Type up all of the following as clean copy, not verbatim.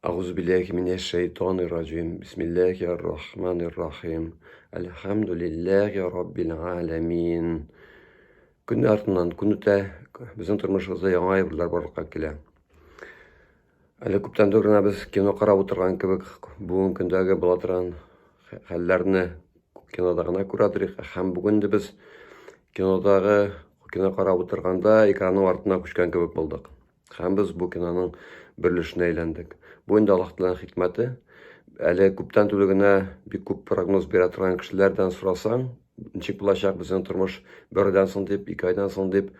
أعوذ بالله من الشيطان الرجيم بسم الله الرحمن الرحيم الحمد لله رب العالمين Күн артынан күн үтә, безнең тормышыбызда яңа әйберләр барлыкка килә. Әле күптән түгел без кино карап утырган кебек, бүген көндәге була торган хәлләрне кинода гына күрәдек. Һәм бүген дә без кино карап утырганда экранның артына күчкән кебек булдык. Һәм без бу киноның берлешенә әйләндек. Бу инде Аллаһ Тәгаләнең хикмәте. Әле күптән түгел генә бик күп прогноз бирә торган кешеләрдән сорасаң, ничек булачак безнең тормыш бердән соң дип, 2 айдан соң дип,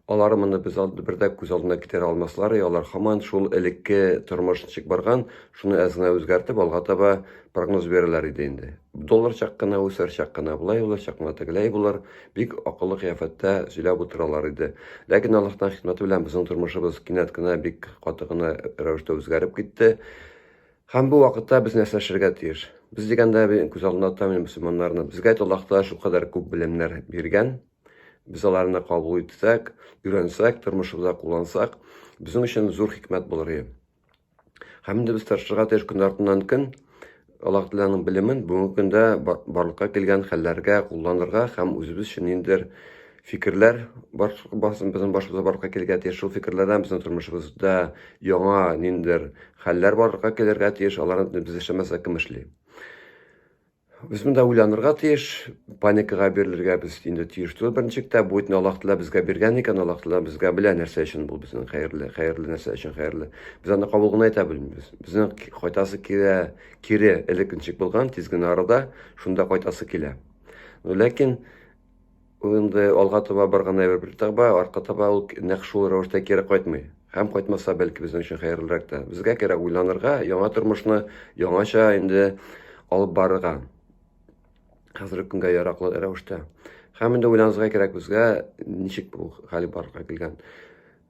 алар моны без бердә күз алдына китерә алмаслар, алар һаман шул элекке тормыш ничек барган, шуны әзгенә үзгәртеп алга таба прогноз бирәләр иде инде. Доллар чаккына үсәр, чаккына булай булыр, чаккына тегеләй булыр, бик акыллы кыяфәттә сөйләп утыралар иде. Ләкин Аллаһның хикмәте белән безнең тормышыбыз кинәт кенә бик каты гына рәвештә үзгәреп китте. Һәм бу вакытта без нәрсә эшләргә тиеш? Без дигәндә күз алдына тотам мөселманнарны. Безгә Аллаһ Тәгалә шулкадәр күп белемнәр биргән. Без аларны кабул итсәк, өйрәнсәк, тормышыбызда куллансак, безнең өчен зур хикмәт булыр иде. Һәм инде без тырышырга тиеш көн артыннан көн Аллаһ Тәгаләнең белемен бүгенге көндә барлыкка килгән хәлләргә кулланырга һәм үзебез өчен ниндидер фикерләр безнең башыбызга барлыкка килергә тиеш. Шул фикерләрдән безнең тормышыбызда яңа ниндидер хәлләр барлыкка килергә тиеш. Аларны без эшләмәсәк кем эшли? Без монда уйланырга тиеш, паникага бирелергә без инде тиеш түгел. Беренчектә бу итне Аллаһ Тәгалә безгә биргән икән, Аллаһ Тәгалә безгә белә нәрсә өчен бу безнең хәерле нәрсә өчен хәерле. Без аны кабул гына итә белмибез. Безнең кайтасы кире элеккенчек булган тиз генә арада шунда кайтасы килә. Ләкин инде алга таба барган бер таба, арка таба ул нәкъ шул рәвештә кире кайтмый. Һәм кайтмаса бәлки безнең өчен хәерлерәк тә. Безгә кирәк уйланырга, яңа тормышны яңача инде алып барырга. Хәзерге көнгә яраклы рәвештә. Һәм инде уйланырга кирәк безгә ничек бу хәл барлыкка килгән.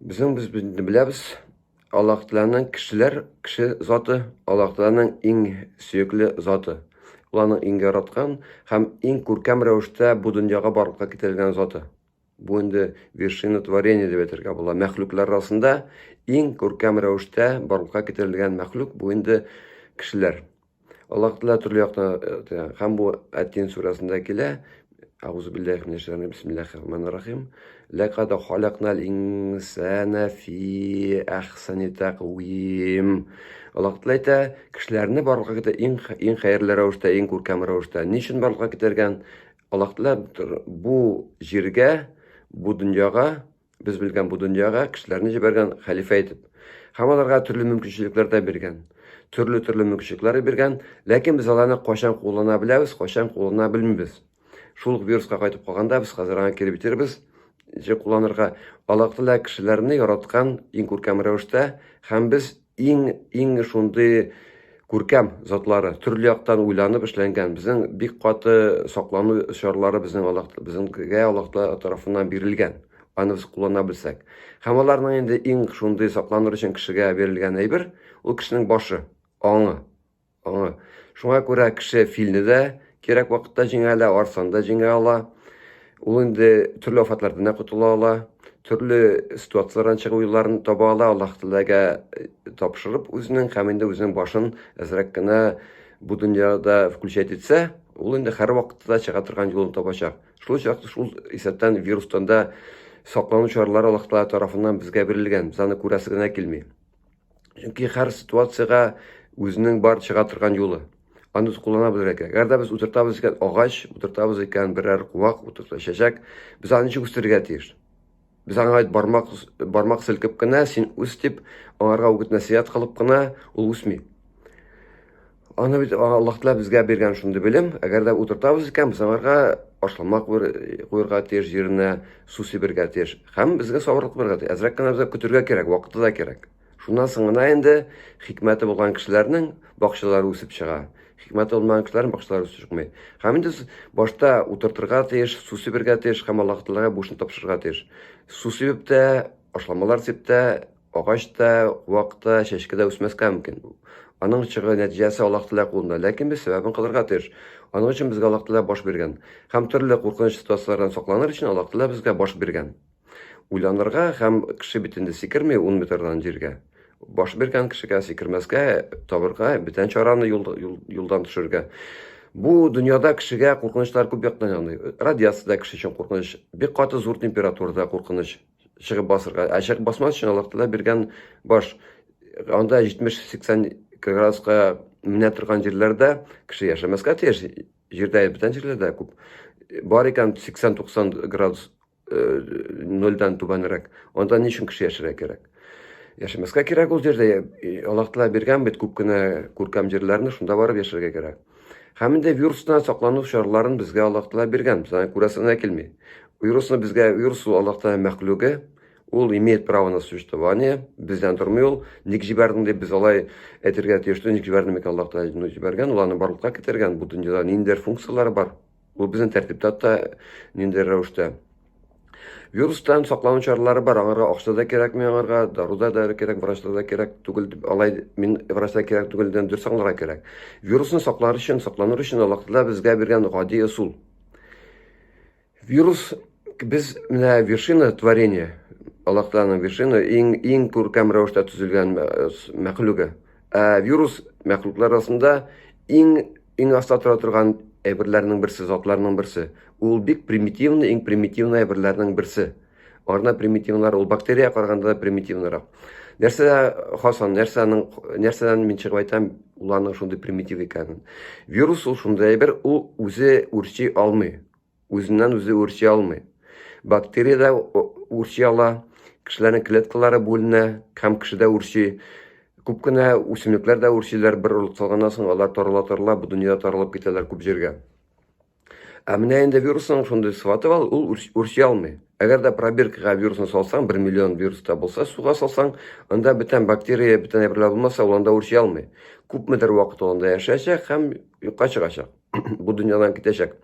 Без беләбез, Аллаһ Тәгаләнең кеше заты, Аллаһ Тәгаләнең иң сөекле заты. Ул аны иң яраткан һәм иң күркәм рәвештә бу дөньяга барлыкка китерелгән заты. Бу инде вершина творения дип әйтергә була. Мәхлуклар арасында иң күркәм рәвештә барлыкка китерелгән мәхлук бу инде кешеләр. Аллаһ Тәгалә төрле яктан һәм бу Ат-Тин сурәсендә килә. Аузу биллаһи минәш шәйтанир бисмиллаһир рахманир рахим. Лакад халакнал инсана фи ахсани тaqwim. Аллаһ Тәгалә әйтә, кешеләрне барлыкка китә иң хәерле рәвештә, иң күркәм рәвештә. Ничек барлыкка китергән? Аллаһ Тәгалә бу җиргә, бу дөньяга, без белгән бу дөньяга кешеләрне җибәргән хәлифә итеп. Һәм аларга төрле мөмкинлекләр дә биргән. Төрле мөмкинлекләр биргән, ләкин без аларны кайчан куллана беләбез, кайчан куллана белмибез. Шул вируска кайтып калганда без хәзер аңа кире битербез. Ничек кулланырга? Аллаһ Тәгалә кешеләрне яраткан иң күркәм рәвештә, һәм без иң шундый күркәм затлары төрле яктан уйланып эшләнгән. Безнең бик каты саклану чаралары безнеңгә Аллаһ Тәгалә тарафыннан бирелгән. Аны без куллана белсәк. Һәм аларның инде иң шундый сакланыр өчен кешегә бирелгән әйбер, ул кешенең башы, аңы. Шуңа күрә кеше филне дә кирәк вакытта җиңә ала, арсанны да җиңә ала. Ул инде төрле афатлардан котыла ала, төрле ситуациялардан чыгу юлларын таба ала, Аллаһ Тәгаләгә тапшырып үзенең һәм инде үзенең башын әзрәк кенә бу дөньяда включать итсә, ул инде һәр вакытта чыга торган юлын табачак. Шул исәптән вирустан да саклану чаралары Аллаһ Тәгалә тарафыннан безгә бирелгән. Без аны күрәсе генә килми. Чөнки һәр ситуацияга үзенең бар чыга торган юлы. Аны куллана белергә кирәк. Әгәр дә без утыртабыз икән агач, утыртабыз икән берәр куак, чәчәк, без аны ничек үстерергә тиеш? Без аңа бармак селкеп кенә, син үс дип, аңарга үгет насихат кылып кына ул үсми. Аны бит Аллаһ Тәгалә безгә биргән шундый белем. Әгәр дә утыртабыз икән, без аңарга ашламак куярга тиеш, җиренә су сибергә тиеш. Һәм безгә сабырлык бирергә тиеш. Әзрәк кенә безгә көтәргә кирәк, вакыты да кирәк. Шуннан соң гына инде хикмәте булган кешеләрнең бакчалары үсеп чыга. Хикмәте булмаган кешеләрнең бакчалары үсеп чыкмый. Һәм инде башта утыртырга тиеш, су сибергә тиеш һәм Аллаһ Тәгаләгә бу эшне тапшырырга тиеш. Су сибеп тә, ашламалар сибеп тә, агач та, куак та, чәчкә дә үсмәскә мөмкин. Аның чыгу нәтиҗәсе Аллаһ Тәгалә кулында, ләкин без сәбәбен кылырга тиеш. Аның өчен безгә Аллаһ Тәгалә баш биргән. Һәм төрле куркыныч ситуациялардан сакланыр өчен Аллаһ Тәгалә безгә баш биргән. Уйланырга һәм кеше бит инде сикерми 10 метрдан җиргә. баш бергән кешегә сикермәскә, табырга, бүтән чараны юлдан төшерергә. Бу дөньяда кешегә куркынычлар күп яктан яный. Радиациядә кеше өчен куркыныч, бик каты зур температурада куркыныч, чыгып басырга. Чыгып басмас өчен Аллаһ Таала биргән баш. Анда 70-80 градуска менә торган җирләрдә кеше яшәмәскә тиеш. Җирдә бүтән җирләрдә күп. Бар икән 80-90 градус нольдан түбәнрәк. Анда ни өчен кеше яшәргә кирәк? Яшәмәскә кирәк ул җирдә. Аллаһ Таала биргән бит күп кенә күркәм җирләрне, шунда барып яшәргә кирәк. Һәм инде вирустан саклану чараларын безгә Аллаһ Таала биргән. Безгә күрәсенә килми. Вирус Аллаһ Таала мәхлугы, ул имеет право на существование. Бездән тормый ул. Ник җибәрдең дип без алай әйтергә тиеш, ник җибәрдең микән Аллаһ Таала җибәргән, ул аны барлыкка китергән. Бу дөньяда ниндидер функцияләре бар. Ул безнең тәртиптә та ниндидер рәвештә. Вирустан саклану чаралары бар. Аңарга акча да кирәкми, аңарга даруда да кирәк, врачлар да кирәк түгел дип алай мин врачта кирәк түгелдән дөрес аңларга кирәк. Вирусны саклар өчен, сакланыр өчен Аллаһ Таала безгә биргән гади усул. Вирус без менә вершина творения. Аллаһ Тааланың вершина иң күркәм рәвештә төзелгән мәхлугы. Вирус мәхлуклар арасында иң аста тора торган әйберләрнең берсе, затларның берсе. Ул бик примитивный, иң примитивный әйберләрнең берсе. Арна примитивнар, ул бактерия караганда примитивнарак. Нәрсә хасан, нәрсәдән мин чыгып әйтәм, уларның шундый примитив икәнен. Вирус ул шундый әйбер, ул үзе үрчи алмый. Үзеннән үзе үрчи алмый. Бактерия да үрчи ала, кешеләрнең клеткалары бүленә, һәм кешедә үрчи. Күп кенә үсемлекләр дә үрчиләр, бер урлык салганнан соң алар тарала, бу дөньяда таралып китәләр күп җиргә. Менә инде вирусның шундый сыйфаты бар, ул үрчи алмый. Әгәр дә пробиркага вирусны салсаң, 1 миллион вируста булса, суга салсаң, анда бүтән бактерия, бүтән әйберләр булмаса, ул анда үрчи алмый. Күпмедер вакыт ул анда яшәячәк һәм юкка чыгачак. Бу дөньядан китәчәк.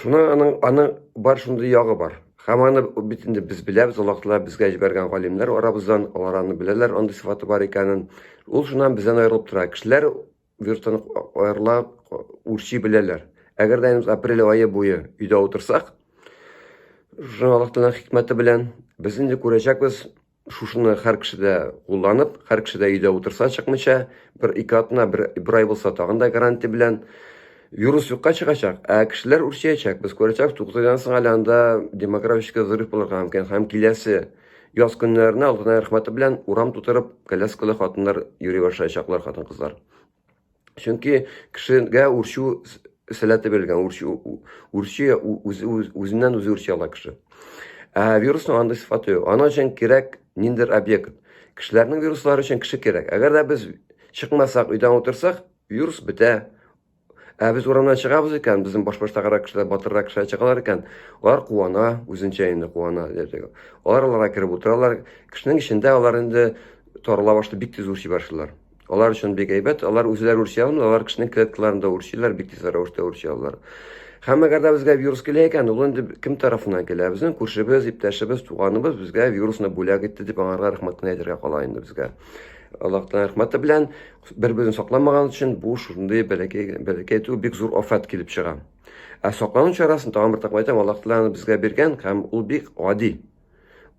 Шуның аның бар шундый ягы бар. Һәм аны бит инде без беләбез, Аллаһ Таала безгә җибәргән галимнәр арабыздан, алар аны беләләр, андый сыйфаты бар икәнен. Ул шуннан бездән аерылып тора. Кешеләр вирустан аерыла, үрчи беләләр. Әгәр дә апрель ае буе өйдә утырсак, шуның Аллаһ Тааланың хикмәте белән без инде күрәчәкбез, шушыны һәр кешедә кулланып, һәр кешедә өйдә утырса чыкмыйча, бер-ике атна, бер ай булса тагын да гарантия белән вирус юкка чыгачак, кешеләр үрчәячәк. Без күрәчәк 9 соң әле анда демографик взрыв булырга мөмкин. Һәм киләсе яз көннәренә Аллаһның рәхмәте белән урам тутырып, коляскалы хатыннар йөри башлаячаклар, хатын-кызлар. Чөнки кешегә үрчү сәләте бирелгән, үрчи үзеннән үзе үрчи ала кеше. Вирусның андый сыйфаты юк. Аның өчен кирәк ниндидер объект. Кешеләрнең вируслары өчен кеше кирәк. Әгәр дә без чыкмасак, өйдән утырсак, вирус бетә. Без урамнан чыгабыз икән, безнең баш-баштагырак кешеләр, батыррак кешеләр чыгалар икән, алар куана, үзенчә инде куана. Аларга кереп утыралар, кешенең эчендә алар инде тарала башлый, бик тиз үрчи башлыйлар. Алар өчен бик әйбәт, алар үзләре үрчи алмый, алар кешенең клеткаларында үрчиләр, бик тиз рәвештә үрчи алалар. Һәм әгәр дә безгә вирус килә икән, ул инде кем тарафыннан килә? Безнең күршебез, иптәшебез, туганыбыз безгә вирусны бүләк итте дип аңарга рәхмәтне әйтергә кала инде безгә. Аллаһның рәхмәте белән бер-берен сакламаган өчен бу шундый бәләкәй бик зур афат килеп чыга. Саклану чарасын тагын бер тапкыр әйтәм, Аллаһ Таала безгә биргән һәм ул бик гади.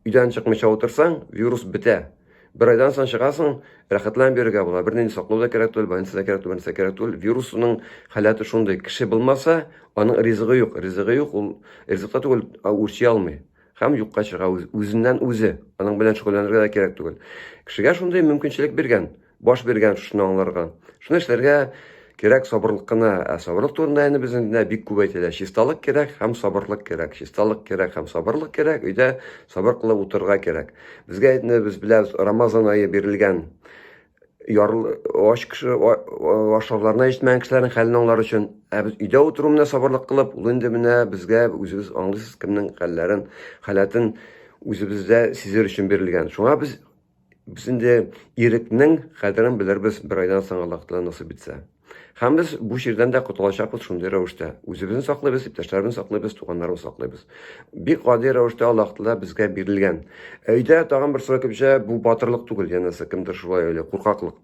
Өйдән чыкмыйча утырсаң, вирус бетә. Бер айдан соң чыгасың, рәхәтләнеп йөрергә була. Бернинди саклау да кирәк түгел, больницада кирәк түгел, нәрсә кирәк түгел. Вирусның халаты шундый, кеше булмаса, аның ризыгы юк. Ризыгы юк, ул ризыкта түгел, үрчи алмый. Һәм юкка чыга үзеннән үзе. Аның белән шөгыльләнергә дә кирәк түгел. Кешегә шундый мөмкинчелек биргән, баш биргән шуны аңларга. Шуны эшләргә кирәк сабырлык кына. Сабырлык турында инде бездә бик күп әйтелә. Чисталык кирәк һәм сабырлык кирәк. Чисталык кирәк һәм сабырлык кирәк. Өйдә сабыр кылып утырырга кирәк. Безгә инде без беләбез, Рамазан ае бирелгән. Ашарларына җитмәгән кешеләрнең хәлен аңлар өчен, без өйдә утыру менә сабырлык кылып, ул инде менә безгә үзебез аңлыйсыз кемнең хәлләрен, халатын үзебездә сизер өчен бирелгән. Шуңа без инде ирекнең кадерен белербез бер айдан соң Аллаһ Таала насыйп итсә. Һәм без бу җирдән дә котылачакбыз шундый рәвештә. Үзебезне саклыйбыз, иптәшләребезне саклыйбыз, туганнарыбызны саклыйбыз. Бик гади рәвештә Аллаһ Таала безгә бирелгән. Өйдә тагын бер сорау килүче, бу батырлык түгел, янәсе кемдер шулай уйлый, куркаклык.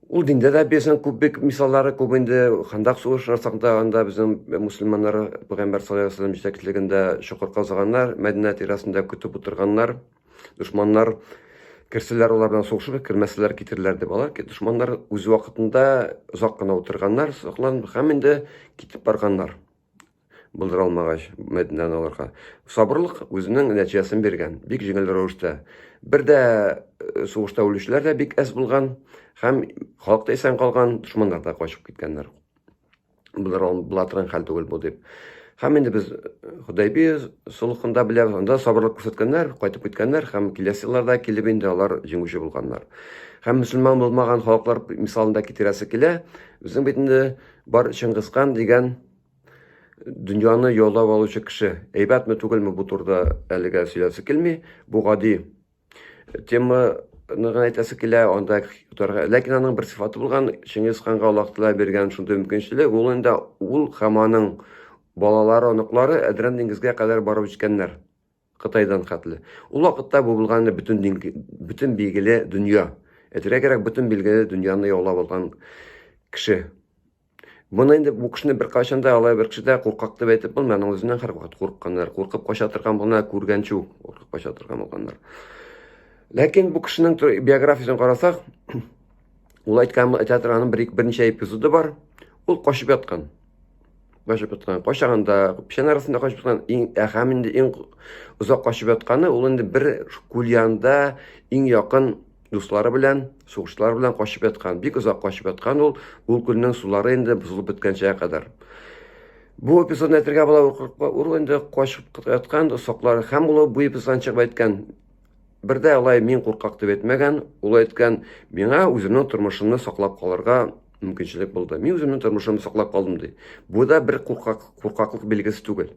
Ул диндә дә безнең күп бик мисаллары күп инде. Хандак сугышы чакта анда безнең мөселманнар Пәйгамбәр саллаллаһу алейһи ва саллям җитәкчелегендә чокыр казыганнар, Мәдинә тирәсендә көтеп утырганнар, душманнар Керселәр алар белән сугышып, кермәсәләр китерләр дип алар. Дошманнар үз вакытында озак кына утырганнар, сакланып, һәм инде китеп барганнар. Булдыра алмагач Мәдинәне аларга. Сабырлык үзенең нәтиҗәсен биргән. Бик җиңел рәвештә. Бер дә сугышта үлүчеләр дә бик әз булган, һәм халык та исән калган, дошманнар да качып киткәннәр. Була торган хәл түгел бу дип. Һәм инде без Худайбия сулхында беләбез, анда сабырлык күрсәткәннәр, кайтып киткәннәр, һәм киләсе елларда килеп инде алар җиңүче булганнар. Һәм мөселман булмаган халыклар мисалында китерәсе килә. Безнең бит инде бар Чингисхан дигән дөньяны яулап алучы кеше. Әйбәтме түгелме бу турыда әлегә сөйләсе килми. Бу гади теманы әйтәсе килә, анда ләкин аның бер сыйфаты булган, Чингисханга Аллаһ Тәгалә биргән шундый мөмкинчелек, ул инде һәм аның балалары, оныклары Әдрән диңгезгә кадәр барып җиткәннәр. Кытайдан хәтле. Ул вакытта бу булган бөтен билгеле дөнья. Әйтергә кирәк, бөтен билгеле дөньяны яулап алган кеше. Буны инде бу кешене бер качан да алай бер кеше дә куркак дип әйтеп булмый, аның үзеннән һәрвакыт курыкканнар, куркып кача торган буна күргәнче үк куркып кача торган булганнар. Ләкин бу кешенең биографиясын карасак, ул әйткән театрның берничә эпизоды бар. Ул качып яткан. Качаганда, печән арасында качып яткан, һәм инде иң озак качып ятканы, ул инде бер күл янында иң якын дуслары белән, сугышлар белән качып яткан. Бик озак качып яткан ул күлнең сулары инде бузылып беткәнчә кадәр. Бу эпизодны әйтергә була, ул инде качып яткан, соклар һәм ул бу эпизодны чыгып әйткән. Бер дә алай мин куркак дип әйтмәгән, ул әйткән, миңа үземнең тормышымны саклап калырга мөмкинчелек булды. Мин үземнең тормышымны саклап калдым ди. Бу да бер куркаклык белгесе түгел.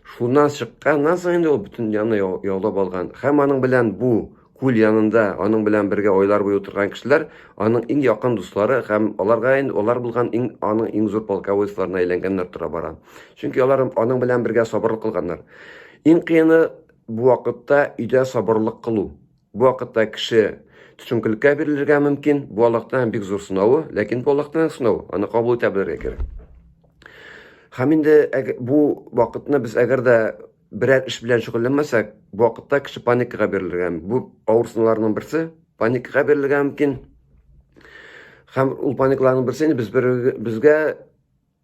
Шуннан чыкканнан соң инде ул бөтен дөньяны яулап алган. Һәм аның белән бу күл янында, аның белән бергә айлар буе утырган кешеләр, аның иң якын дуслары һәм алар булган аның иң зур полководцларына әйләнгәннәр тора бара. Чөнки алар аның белән бергә сабырлык кылганнар. Иң кыены бу вакытта өйдә сабырлык кылу. Бу вакытта кеше төшенкелеккә бирелергә мөмкин, бу Аллаһтан бик зур сынавы, ләкин бу Аллаһтан сынау, аны кабул итә белергә кирәк. Һәм инде бу вакытны без әгәр дә берәр эш белән шөгыльләнмәсәк, бу вакытта кеше паникага бирелергә. Бу авыр сынауларның берсе, паникага бирелергә мөмкин. Һәм ул паникларның берсе безгә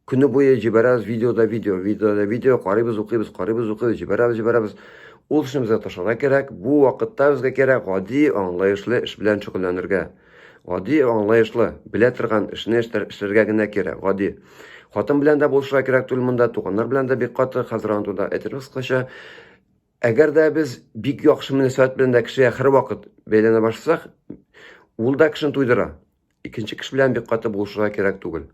көне буе җибәрәбез видео, карыйбыз, укыйбыз, җибәрәбез. Ул эшне безгә ташларга кирәк. Бу вакытта безгә кирәк гади, аңлаешлы эш белән шөгыльләнергә. Гади, аңлаешлы, белә торган эшне эшләргә генә кирәк, гади. Хатын белән дә булышырга кирәк түгел монда, туганнар белән дә бик каты хәзер анда әйтергез кыскача. Әгәр дә без бик яхшы мөнәсәбәт белән дә кешегә һәрвакыт бәйләнә башласак, ул да кешене туйдыра. Икенче кеше белән бик каты булышырга кирәк түгел.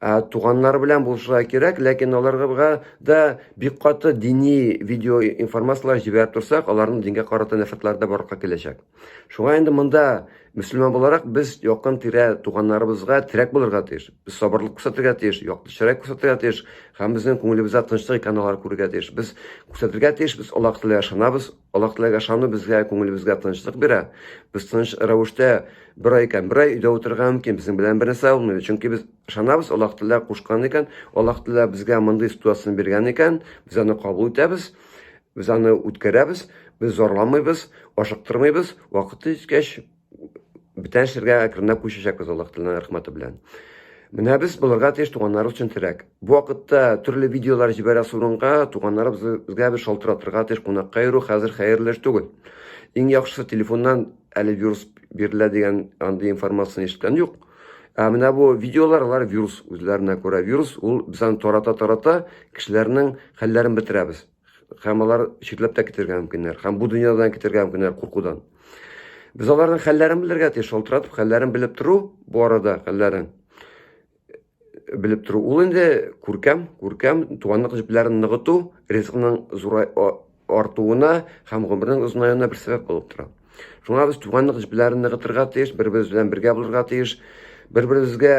Туганнар белән булышырга кирәк, ләкин аларга да бик каты дини видео информациялар җибәреп торсак, аларның дингә карата нәфрәтләре дә барырга киләчәк. Шуңа инде монда мөселман буларак без якын тирә туганнарыбызга терәк булырга тиеш. Без сабырлык күрсәтергә тиеш, яктышрак күрсәтергә тиеш, һәм безнең күңелебездә тынычлык икәнлеген күрергә тиеш. Без күрсәтергә тиеш, без Аллаһ Тәгаләгә ышанабыз, Аллаһ Тәгаләгә ышану безгә күңелебезгә тынычлык бирә. Без тыныч рәвештә бер ай өйдә утырырга мөмкин, безнең белән бер нәрсә булмый. Чөнки без ышанабыз, Аллаһ Тәгалә кушкан икән, Аллаһ Тәгалә безгә мондый ситуацияны биргән икән, без аны кабул итәбез, без аны үткәрәбез, без зорламыйбыз, ашыктырмыйбыз, вакыты җиткәч бөтен эшләргә әкренләп күчәчәкбез Аллаһ Тәгаләнең рәхмәте белән. Менә без булырга тиеш туганнарыбыз өчен терәк. Бу вакытта төрле видеолар җибәрә сурынга, туганнарыбыз безгә бер шалтыратырга тиеш, кунакка йөрү хәзер хәерле эш түгел. Иң яхшысы телефоннан әле вирус бирелә дигән андый информацияны ишеткән юк. Менә бу видеолар, алар вирус, үзләренә күрә вирус, ул безне тарата кешеләрнең хәлләрен бетерәбез. Һәм алар читләп тә китергә мөмкиннәр, һәм бу дөньядан китергә мөмкиннәр куркудан. Без аларның хәлләрен белергә тиеш, шалтыратып хәлләрен белеп тору, бу арада хәлләрен белеп тору. Ул инде күркәм, туганлык җепләрен ныгыту, ризыкның артуына һәм гомернең озынаюына бер сәбәп булып тора. Шуңа без туганлык җепләрен ныгытырга тиеш, бер-беребез белән бергә булырга тиеш, бер-беребезгә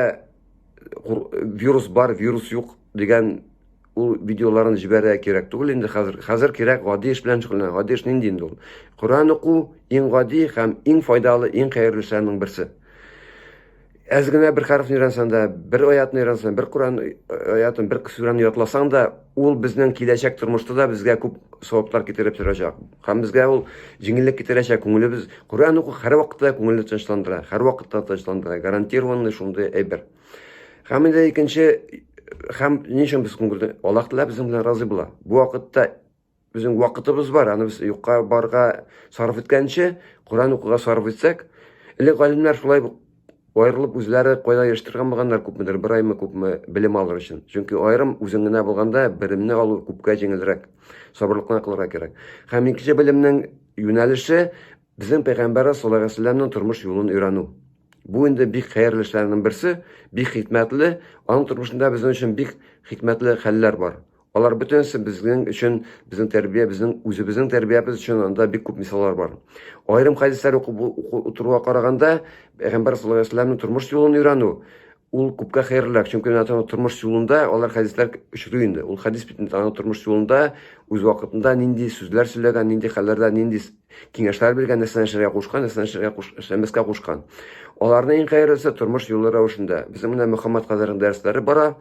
вирус бар, вирус юк дигән ул видеоларын җибәрә кирәк түгел инде хәзер кирәк гади эш белән шөгыльләнә. Гади эш нинди инде ул? Коръән уку иң гади һәм иң файдалы, иң хәерле эшләрнең берсе. Әз генә бер хәрефне өйрәнсәң дә, бер аятны өйрәнсәң, бер Коръән аятын, бер сүрәне ятласаң да, ул безнең киләчәк тормышта да безгә күп саваплар китереп торачак. Һәм безгә ул җиңеллек китерәчәк. Күңелебез Коръән уку һәр вакытта күңелне тынычландыра, һәр вакытта тынычландыра. Гарантированный шундый әйбер. Һәм инде икенче, һәм ни өчен без күңелне Аллаһ Тәгалә безнең белән разый була. Бу вакытта безнең вакытыбыз бар. Аны без юкка барга сарыф иткәнче, Коръән укуга сарыф итсәк, элек галимнәр шулай аерылып үзләре кайда яшьтергән булганнар күпмедер, бер аймы күпме белем алыр өчен. Чөнки аерым үзең генә булганда белемне алу күпкә җиңелрәк, сабырлыкны кылырга кирәк. Һәм икенче белемнең юнәлеше безнең Пәйгамбәр саллаллаһу алейһи ва сәлләмнең тормыш юлын өйрәнү. Бу инде бик хәерле эшләрнең берсе, бик хикмәтле, аның тормышында безнең өчен бик хикмәтле хәлләр бар. Алар бөтенсе безнең өчен, безнең тәрбия, безнең үзебезнең тәрбиябез өчен анда бик күп мисаллар бар. Аерым хәдисләр укырга караганда, Пәйгамбәр саллаллаһу алейһи ва сәлләмнең тормыш юлын өйрәнү ул күпкә хәерлерәк. Чөнки аның тормыш юлында алар хәдисләр очрый инде. Ул хәдис бит аның тормыш юлында үз вакытында нинди сүзләр сөйләгән, нинди хәлләрдә, нинди киңәшләр биргән, нәрсәне эшләргә кушкан, нәрсәне эшләмәскә кушкан. Аларның иң хәерлесе тормыш юлы рәвешендә. Безнең менә Мөхәммәд кадәрнең дәресләре бара.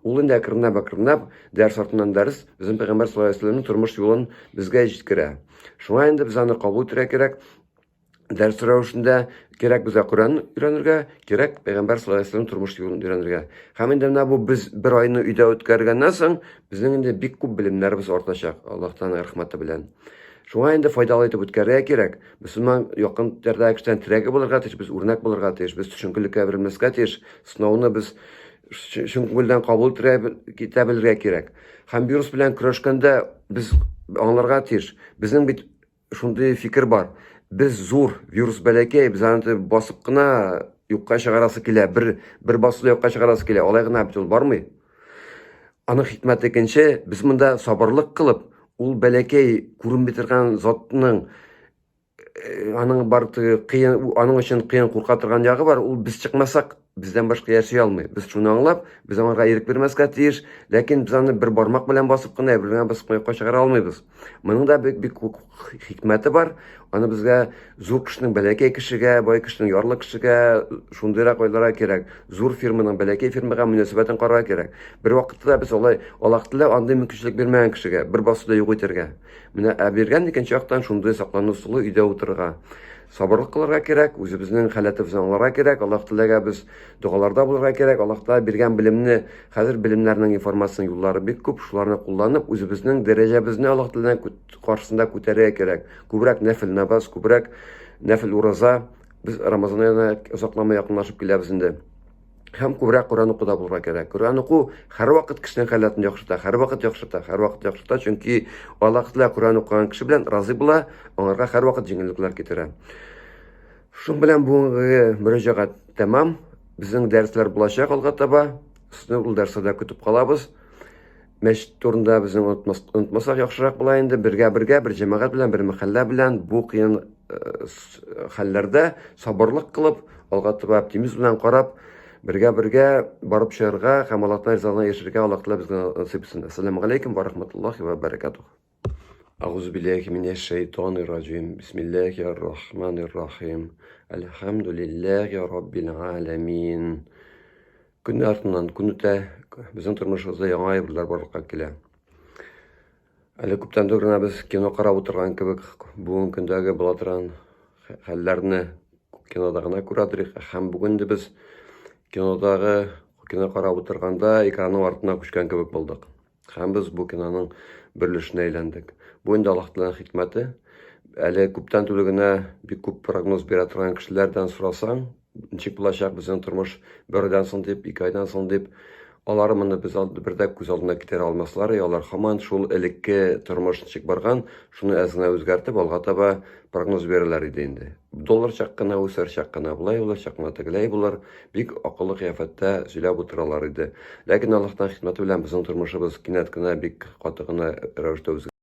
Ул инде әкренләп, дәрес артыннан дәрес, безнең Пәйгамбәр саллаллаһу алейһи ва сәлләмнең тормыш юлын безгә җиткерә. Шуңа инде без аны кабул итәргә кирәк. Дәрес рәвешендә кирәк безгә Коръән өйрәнергә, кирәк Пәйгамбәр саллаллаһу алейһи ва сәлләмнең тормыш юлын өйрәнергә. Һәм инде менә бу без бер айны өйдә үткәргәннән соң, безнең инде бик күп белемнәребез артачак, Аллаһтан рәхмәте белән. Шуңа инде файдалы итеп үткәрергә кирәк. Мөселман якын тирәдә кешедән терәге булырга тиеш, без үрнәк булырга тиеш, без төшенкелеккә бирелмәскә тиеш. Сынауны без шуң күңелдән кабул итә белергә кирәк. Һәм вирус белән көрәшкәндә без аңларга тиеш. Безнең бит шундый фикер бар. Без зур вирус бәләкәй, без аны басып кына юкка чыгарасы килә, бер басуда юкка чыгарасы килә. Алай гына бит ул бармый. Аның хикмәте икенче, без монда сабырлык кылып, ул бәләкәй күренми торган затның аның бар кыен, аның өчен кыен курка торган ягы бар. Ул без чыкмасак, бездән башка яши алмый. Без шуны аңлап, без аңарга ирек бирмәскә тиеш, ләкин без аны бер бармак белән басып кына, белән басып кына чыгара алмыйбыз. Моның да бик хикмәте бар. Аны безгә зур кешенең бәләкәй кешегә, бай кешенең ярлы кешегә шундыйрак ойларга кирәк. Зур фирманың бәләкәй фирмага мөнәсәбәтен карарга кирәк. Бер вакытта без Аллаһ Тәгалә андый мөмкинчелек бирмәгән кешегә бер басуда юк итәргә. Менә биргән икенче яктан шундый саклану сулы өйдә утырырга. Сабырлык кылырга кирәк, үзебезнең хәләтебезне аңларга кирәк, Аллаһ Тәгаләгә без дугаларда булырга кирәк. Аллаһ Тәгалә биргән белемне, хәзер белемнәрнең информация юллары бик күп, шуларны кулланып, үзебезнең дәрәҗәбезне Аллаһ Тәгалә каршысында күтәрергә кирәк. Күбрәк нәфил намаз, күбрәк нәфил ураза. Без Рамазан аена озакламый якынлашып киләбез инде. Һәм күбрәк Коръән укуда булырга кирәк. Коръән уку һәр вакыт кешенең хәләтен яхшырта, һәр вакыт яхшырта, чөнки Аллаһ Тәгалә Коръән укыган кеше белән разый була, аңарга һәр вакыт җиңеллекләр китерә. Шуң белән бүгенге мөрәҗәгать тәмам. Безнең дәресләр булачак алга таба. Сезне ул дәрсләрдә көтеп калабыз. Мәчет турында безнең онытмасак яхшырак була инде. Бер җәмәгать белән, бер мәхәллә белән бу кыен хәлләрдә сабырлык кылып, алга таба оптимизм белән карап, бергә барып чыгарга һәм Аллаһтан ризалыгына ирешергә Аллаһ Тәгалә безгә насыйп итсен. Ассаламу алейкум ва рахматуллахи ва баракатух. أعوذ بالله من الشيطان الرجيم بسم الله الرحمن الرحيم الحمد لله رب العالمين. Көн артыннан көн үтә, безнең тормышыбызда яңа әйберләр барлыкка килә. Әле күптән түгел без кино карап утырган кебек, бүгенге көндәге була торган хәлләрне кинода гына күрәдек. Һәм бүген дә без кино карап утырганда экранның артына күчкән кебек булдык. Һәм без бу киноның берлешенә әйләндек. Бу инде Аллаһ Тәгаләнең хикмәте. Әле күптән түгел генә бик күп прогноз бирә торган кешеләрдән сорасаң, ничек булачак безнең тормыш бер айдан соң дип, 2 айдан соң дип, алар моны без бердә күз алдына китерә алмаслар, алар һаман шул элекке тормыш ничек барган, шуны әз генә үзгәртеп, алга таба прогноз бирәләр иде инде. Доллар чак кына үсәр, чак кына булай булыр, чак кына тегеләй булыр, бик акыллы кыяфәттә сөйләп утыралар иде. Ләкин Аллаһтан хикмәте белән безнең тормышыбыз кинәт кенә бик каты гына рәвештә